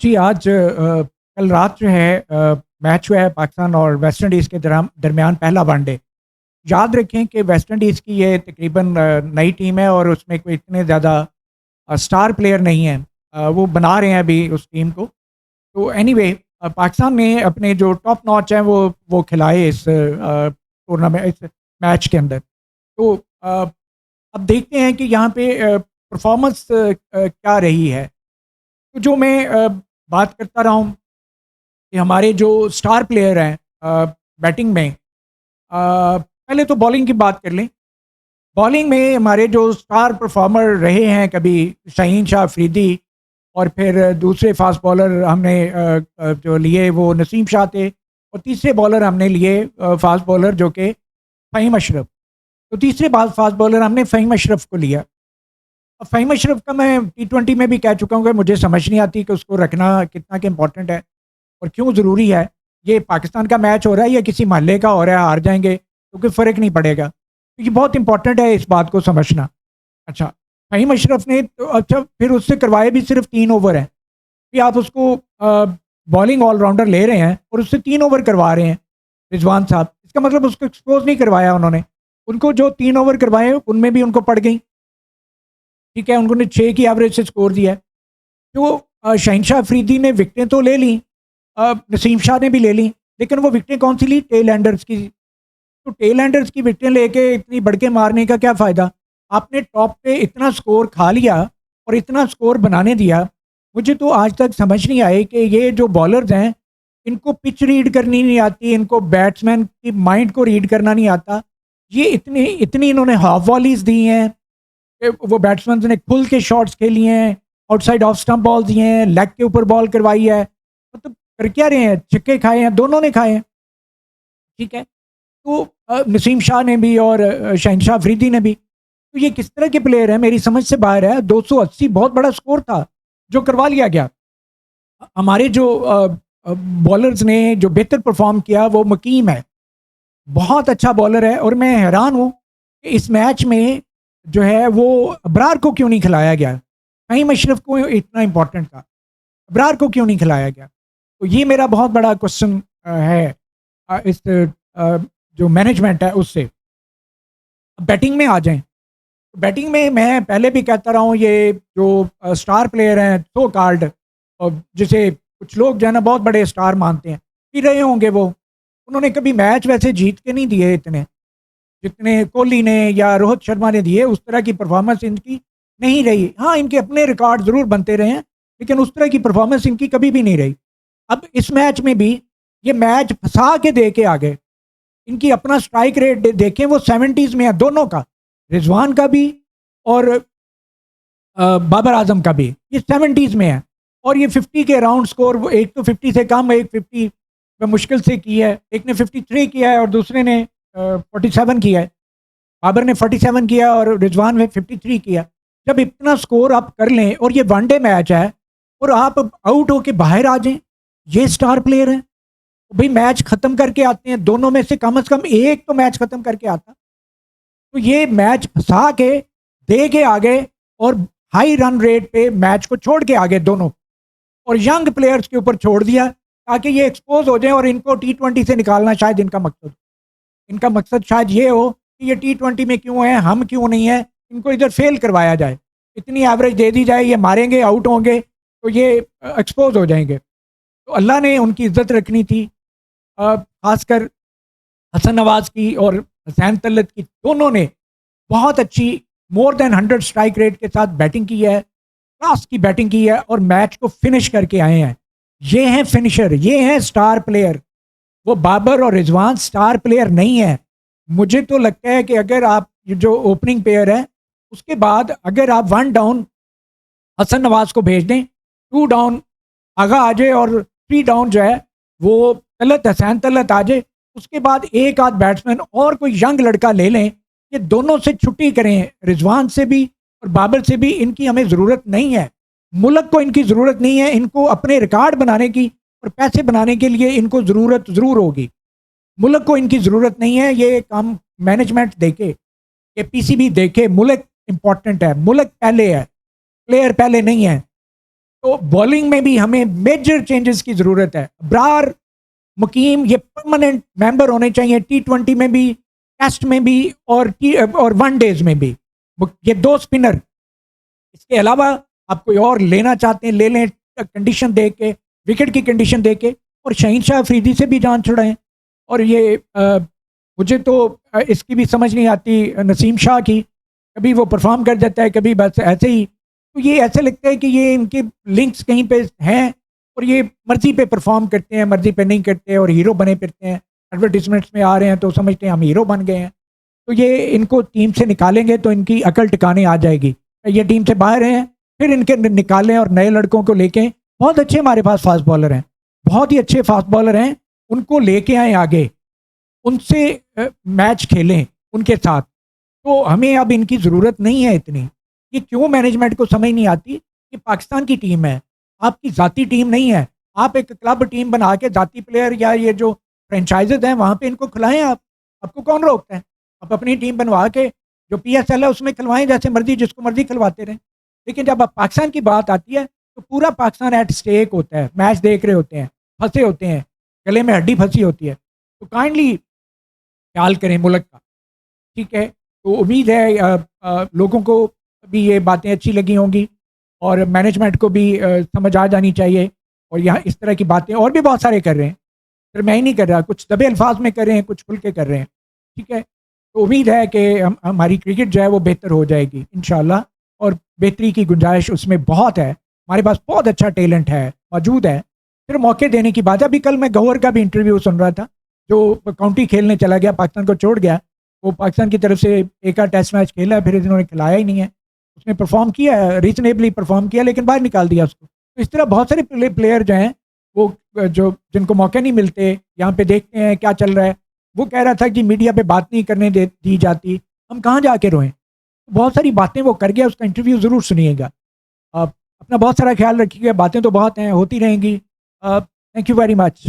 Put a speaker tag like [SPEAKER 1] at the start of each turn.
[SPEAKER 1] जी, आज कल रात जो है मैच हुआ है पाकिस्तान और वेस्ट इंडीज़ के दरमियान पहला वनडे। याद रखें कि वेस्ट इंडीज़ की ये तकरीबन नई टीम है और उसमें कोई इतने ज़्यादा स्टार प्लेयर नहीं हैं। वो बना रहे हैं अभी उस टीम को। तो एनीवे पाकिस्तान ने अपने जो टॉप नॉच हैं वो खिलाए इस टूर्नामेंट इस मैच के अंदर। तो अब देखते हैं कि यहाँ पे परफ़ॉर्मेंस क्या रही है। तो जो मैं बात करता रहा हूँ कि हमारे जो स्टार प्लेयर हैं बैटिंग में, पहले तो बॉलिंग की बात कर लें। बॉलिंग में हमारे जो स्टार परफॉर्मर रहे हैं कभी शाहीन शाह अफरीदी, और फिर दूसरे फास्ट बॉलर हमने जो लिए वो नसीम शाह थे, और तीसरे बॉलर हमने लिए फास्ट बॉलर जो कि फ़हीम अशरफ। तो तीसरे फास्ट बॉलर हमने फ़हीम अशरफ को लिया। अब फ़हीम अशरफ का मैं टी20 में भी कह चुका हूँ कि मुझे समझ नहीं आती कि उसको रखना कितना के इम्पोर्टेंट है और क्यों ज़रूरी है। ये पाकिस्तान का मैच हो रहा है या किसी मोहल्ले का हो रहा है, हार जाएँगे तो कोई फ़र्क नहीं पड़ेगा। तो ये बहुत इम्पोर्टेंट है इस बात को समझना। अच्छा, फ़हीम अशरफ ने तो अच्छा फिर उससे करवाए भी सिर्फ़ 3 ओवर हैं। कि आप उसको बॉलिंग ऑल-राउंडर ले रहे हैं और उससे 3 ओवर करवा रहे हैं, रिजवान साहब। इसका मतलब उसको एक्सपोज़ नहीं करवाया उन्होंने। उनको जो 3 ओवर करवाए उनमें भी उनको पड़ गई। ठीक है, उन्होंने 6 की एवरेज से स्कोर दिया है। तो शहनशाह अफरीदी ने विकेटें तो ले लीं, नसीम शाह ने भी ले लीं, लेकिन वो विकेटें कौन सी ली? टेल एंडर्स की। तो टेल एंडर्स की विकेटें लेके इतनी बढ़के मारने का क्या फ़ायदा? आपने टॉप पे इतना स्कोर खा लिया और इतना स्कोर बनाने दिया। मुझे तो आज तक समझ नहीं आई कि ये जो बॉलर्स हैं, इनको पिच रीड करनी नहीं आती, इनको बैट्समैन की माइंड को रीड करना नहीं आता। ये इतनी इतनी इन्होंने हाफ वॉलीज़ दी हैं कि वो बैट्समैन ने खुल के शॉट्स खेली हैं, आउटसाइड ऑफ स्टंप बॉल दिए हैं, लेग के ऊपर बॉल करवाई है। मतलब कर क्या रहे हैं? छक्के खाए हैं, दोनों ने खाए हैं। ठीक है? तो नसीम शाह ने भी और शहनशाह अफरीदी ने भी। तो ये किस तरह के प्लेयर हैं, मेरी समझ से बाहर है। 280 बहुत बड़ा स्कोर था, जो करवा लिया गया। हमारे जो बॉलर्स ने जो बेहतर परफ़ॉर्म किया वो मकीम है। बहुत अच्छा बॉलर है और मैं हैरान हूँ कि इस मैच में जो है वो अबरार को क्यों नहीं खिलाया गया? फ़हीम अशरफ को इतना इम्पोर्टेंट था, अबरार को क्यों नहीं खिलाया गया? तो ये मेरा बहुत बड़ा क्वेश्चन है इस जो मैनेजमेंट है उससे। बैटिंग में आ जाएँ, बैटिंग में मैं पहले भी कहता रहा हूँ, ये जो स्टार प्लेयर हैं सो कॉल्ड, और जिसे कुछ लोग जो है ना बहुत बड़े स्टार मानते हैं, भी रहे होंगे वो। उन्होंने कभी मैच वैसे जीत के नहीं दिए इतने, जितने कोहली ने या रोहित शर्मा ने दिए। उस तरह की परफ़ॉर्मेंस इनकी नहीं रही। हाँ, इनके अपने रिकॉर्ड ज़रूर बनते रहे हैं, लेकिन उस तरह की परफ़ॉर्मेंस इनकी कभी भी नहीं रही। अब इस मैच में भी ये मैच फँसा के दे के आ गए। इनकी अपना स्ट्राइक रेट देखें, वो 70s में है दोनों का, रिजवान का भी और बाबर आजम का भी। ये 70s में है और ये 50 के अराउंड स्कोर, वो एक तो 50 से कम, एक 50 में मुश्किल से की है, एक ने 53 किया है और दूसरे ने 47 किया है। बाबर ने 47 किया और रिजवान ने 53 किया। जब इतना स्कोर आप कर लें और ये वनडे मैच है और आप आउट होके बाहर आ जाएं, ये स्टार प्लेयर हैं। भाई मैच खत्म करके आते हैं, दोनों में से कम एक तो मैच खत्म करके आता। तो ये मैच फंसा के दे के आ गए और हाई रन रेट पे मैच को छोड़ के आ गए दोनों, और यंग प्लेयर्स के ऊपर छोड़ दिया ताकि ये एक्सपोज हो जाए और इनको टी20 से निकालना शायद इनका मकसद। इनका मकसद शायद ये हो कि ये टी20 में क्यों है, हम क्यों नहीं है, इनको इधर फेल करवाया जाए, इतनी एवरेज दे दी जाए, ये मारेंगे आउट होंगे तो ये एक्सपोज हो जाएंगे। तो अल्लाह ने उनकी इज्जत रखनी थी। खासकर हसन नवाज की और हसैन तलत की, दोनों ने बहुत अच्छी मोर देन 100 स्ट्राइक रेट के साथ बैटिंग की है, क्लास की बैटिंग की है और मैच को फिनिश करके आए हैं। ये हैं फिनिशर, ये हैं स्टार प्लेयर। वो बाबर और रिजवान स्टार प्लेयर नहीं है। मुझे तो लगता है कि अगर आप ये जो ओपनिंग पेयर है, उसके बाद अगर आप 1 डाउन हसन नवाज को भेज दें, 2 डाउन आगा आ जाए और 3 डाउन जो है वो तलत हसैन तलत आ जाए, उसके बाद एक आध बैट्समैन और कोई यंग लड़का ले लें, ये दोनों से छुट्टी करें, रिजवान से भी और बाबर से भी। इनकी हमें ज़रूरत नहीं है, मुल्क को इनकी ज़रूरत नहीं है। इनको अपने रिकॉर्ड बनाने की और पैसे बनाने के लिए इनको ज़रूरत ज़रूर होगी, मुल्क को इनकी ज़रूरत नहीं है। ये काम मैनेजमेंट देखे, ये पीसीबी देखे, मुल्क इंपॉर्टेंट है, मुल्क पहले है, प्लेयर पहले नहीं है। तो बॉलिंग में भी हमें मेजर चेंजेस की ज़रूरत है। अब्रार, मुकीम ये परमानेंट मेंबर होने चाहिए, T20 में भी, टेस्ट में भी और वनडेज में भी। ये 2 स्पिनर। इसके अलावा आप कोई और लेना चाहते हैं ले लें, कंडीशन दे के, विकेट की कंडीशन दे के, और शहीन शाह अफरीदी से भी जान छुड़ाएं। और ये मुझे तो इसकी भी समझ नहीं आती नसीम शाह की, कभी वो परफॉर्म कर जाता है, कभी बस ऐसे ही। तो ये ऐसे लगता है कि ये इनके लिंक्स कहीं पे हैं और ये मर्जी पे परफॉर्म करते हैं, मर्जी पे नहीं करते और हीरो बने फिरते हैं। एडवर्टीजमेंट्स में आ रहे हैं तो समझते हैं हम हीरो बन गए हैं। तो ये इनको टीम से निकालेंगे तो इनकी अकल टिकाने आ जाएगी। ये टीम से बाहर हैं, फिर इनके निकालें और नए लड़कों को लेके। बहुत अच्छे हमारे पास फास्ट बॉलर हैं, बहुत ही अच्छे फास्ट बॉलर हैं, उनको लेके आए आगे, उनसे मैच खेलें उनके साथ। तो हमें अब इनकी ज़रूरत नहीं है इतनी। ये क्यों मैनेजमेंट को समझ नहीं आती कि पाकिस्तान की टीम है, आपकी ज़ाती टीम नहीं है। आप एक क्लब टीम बना के ज़ाती प्लेयर या ये जो फ्रेंचाइजेज हैं वहाँ पे इनको खिलाएं आप। आपको कौन रोकता है? आप अपनी टीम बनवा के जो PSL है उसमें खिलवाएं, जैसे मर्जी जिसको मर्जी खिलवाते रहें। लेकिन जब अब पाकिस्तान की बात आती है तो पूरा पाकिस्तान एट स्टेक होता है, मैच देख रहे होते हैं, फंसे होते हैं, गले में हड्डी फंसी होती है। तो काइंडली ख्याल करें मुल्क का, ठीक है? तो उम्मीद है लोगों को भी ये बातें अच्छी लगी होंगी और मैनेजमेंट को भी समझ आ जानी चाहिए। और यहाँ इस तरह की बातें और भी बहुत सारे कर रहे हैं, फिर मैं ही नहीं कर रहा, कुछ दबे अल्फाज में कर रहे हैं, कुछ खुल के कर रहे हैं, ठीक है? तो उम्मीद है कि हमारी क्रिकेट जो है वो बेहतर हो जाएगी इंशाल्लाह, और बेहतरी की गुंजाइश उसमें बहुत है। हमारे पास बहुत अच्छा टैलेंट है, मौजूद है, फिर मौके देने की बात है। अभी कल मैं गौहर का भी इंटरव्यू सुन रहा था, जो काउंटी खेलने चला गया, पाकिस्तान को छोड़ गया। वो पाकिस्तान की तरफ से एक आध टेस्ट मैच खेला, फिर इन्होंने खिलाया ही नहीं है। उसने परफॉर्म किया है, रीजनेबली परफॉर्म किया, लेकिन बाहर निकाल दिया उसको। तो इस तरह बहुत सारे प्लेयर जो हैं वो जो जिनको मौके नहीं मिलते, यहाँ पे देखते हैं क्या चल रहा है। वो कह रहा था कि मीडिया पे बात नहीं करने दी जाती, हम कहाँ जाके रोएं। बहुत सारी बातें वो कर गया, उसका इंटरव्यू ज़रूर सुनिएगा। आप अपना बहुत सारा ख्याल रखिएगा, बातें तो बहुत हैं, होती रहेंगी। Thank you very much.